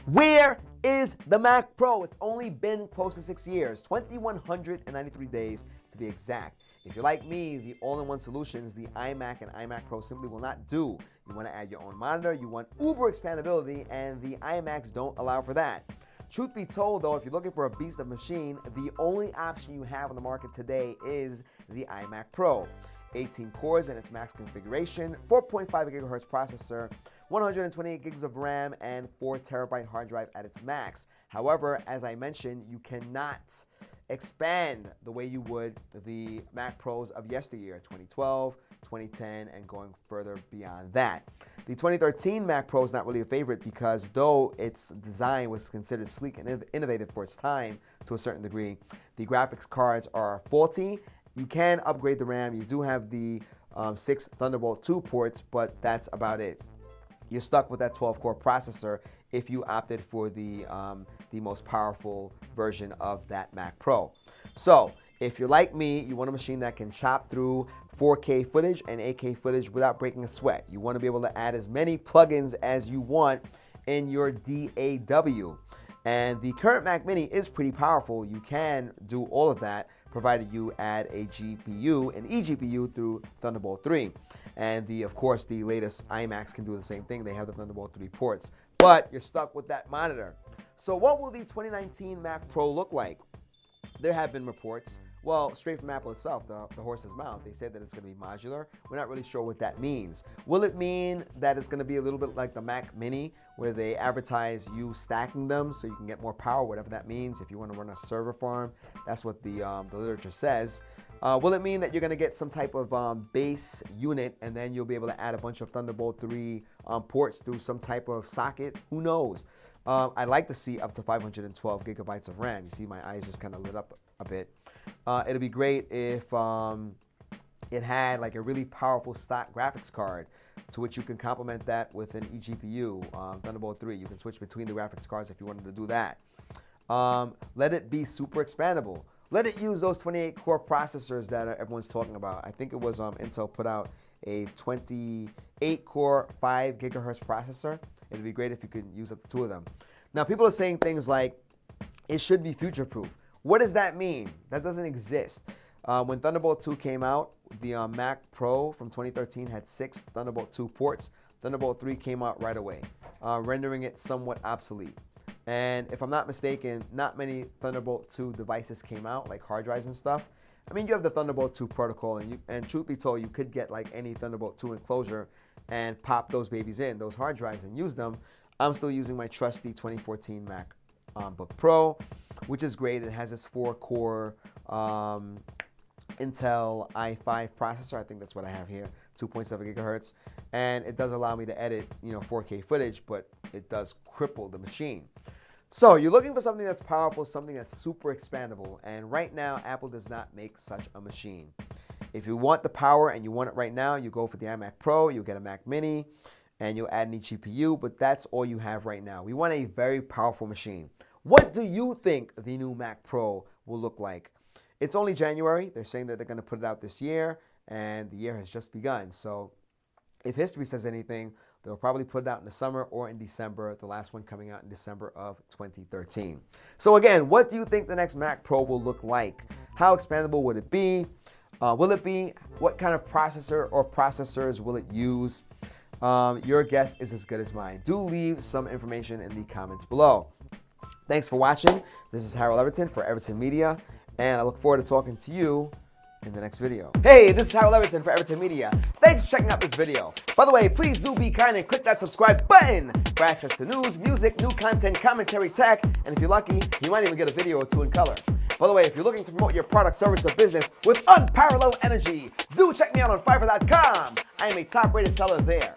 Where is the Mac Pro? It's only been close to 6 years, 2,193 days to be exact. If you're like me, the all-in-one solutions, the iMac and iMac Pro simply will not do. You want to add your own monitor, you want uber expandability, and the iMacs don't allow for that. Truth be told, though, if you're looking for a beast of machine, the only option you have on the market today is the iMac Pro. 18 cores in its max configuration, 4.5 gigahertz processor, 128 gigs of RAM, and 4 terabyte hard drive at its max. However, as I mentioned, you cannot expand the way you would the Mac Pros of yesteryear, 2012, 2010, and going further beyond that. The 2013 Mac Pro is not really a favorite because though its design was considered sleek and innovative for its time to a certain degree, the graphics cards are faulty. You can upgrade the RAM. You do have the 6 Thunderbolt 2 ports, but that's about it. You're stuck with that 12-core processor if you opted for the most powerful version of that Mac Pro. So if you're like me, you want a machine that can chop through 4K footage and 8K footage without breaking a sweat. You want to be able to add as many plugins as you want in your DAW. And the current Mac Mini is pretty powerful. You can do all of that provided you add a GPU, an eGPU through Thunderbolt 3. And of course, the latest iMacs can do the same thing. They have the Thunderbolt 3 ports, but you're stuck with that monitor. So what will the 2019 Mac Pro look like? There have been reports, well, straight from Apple itself, the horse's mouth. They said that it's going to be modular. We're not really sure what that means. Will it mean that it's going to be a little bit like the Mac Mini, where they advertise you stacking them so you can get more power, whatever that means? If you want to run a server farm, that's what the literature says. Will it mean that you're going to get some type of base unit and then you'll be able to add a bunch of Thunderbolt 3 ports through some type of socket? Who knows? I'd like to see up to 512 gigabytes of RAM. You see my eyes just kind of lit up a bit. It'd be great if it had like a really powerful stock graphics card to which you can complement that with an eGPU, Thunderbolt 3. You can switch between the graphics cards if you wanted to do that. Let it be super expandable. Let it use those 28-core processors that everyone's talking about. I think it was Intel put out a 28-core 5 gigahertz processor. It'd be great if you could use up to 2 of them. Now, people are saying things like, it should be future-proof. What does that mean? That doesn't exist. When Thunderbolt 2 came out, the Mac Pro from 2013 had 6 Thunderbolt 2 ports. Thunderbolt 3 came out right away, rendering it somewhat obsolete. And if I'm not mistaken, not many Thunderbolt 2 devices came out, like hard drives and stuff. I mean, you have the Thunderbolt 2 protocol, and truth be told, you could get like any Thunderbolt 2 enclosure and pop those babies in, those hard drives, and use them. I'm still using my trusty 2014 MacBook Pro, which is great. It has this 4-core Intel i5 processor. I think that's what I have here, 2.7 gigahertz. And it does allow me to edit, 4K footage, but it does cripple the machine. So you're looking for something that's powerful, something that's super expandable. And right now, Apple does not make such a machine. If you want the power and you want it right now, you go for the iMac Pro, you'll get a Mac Mini, and you'll add an eGPU, but that's all you have right now. We want a very powerful machine. What do you think the new Mac Pro will look like? It's only January. They're saying that they're going to put it out this year, and the year has just begun. So if history says anything, they'll probably put it out in the summer or in December, the last one coming out in December of 2013. So again, what do you think the next Mac Pro will look like? How expandable would it be? Will it be? What kind of processor or processors will it use? Your guess is as good as mine. Do leave some information in the comments below. Thanks for watching. This is Harold Everton for Everton Media, and I look forward to talking to you in the next video. Hey, this is Harold Everton for Everton Media. Thanks for checking out this video. By the way, please do be kind and click that subscribe button for access to news, music, new content, commentary, tech, and if you're lucky, you might even get a video or 2 in color. By the way, if you're looking to promote your product, service, or business with unparalleled energy, do check me out on Fiverr.com. I am a top-rated seller there.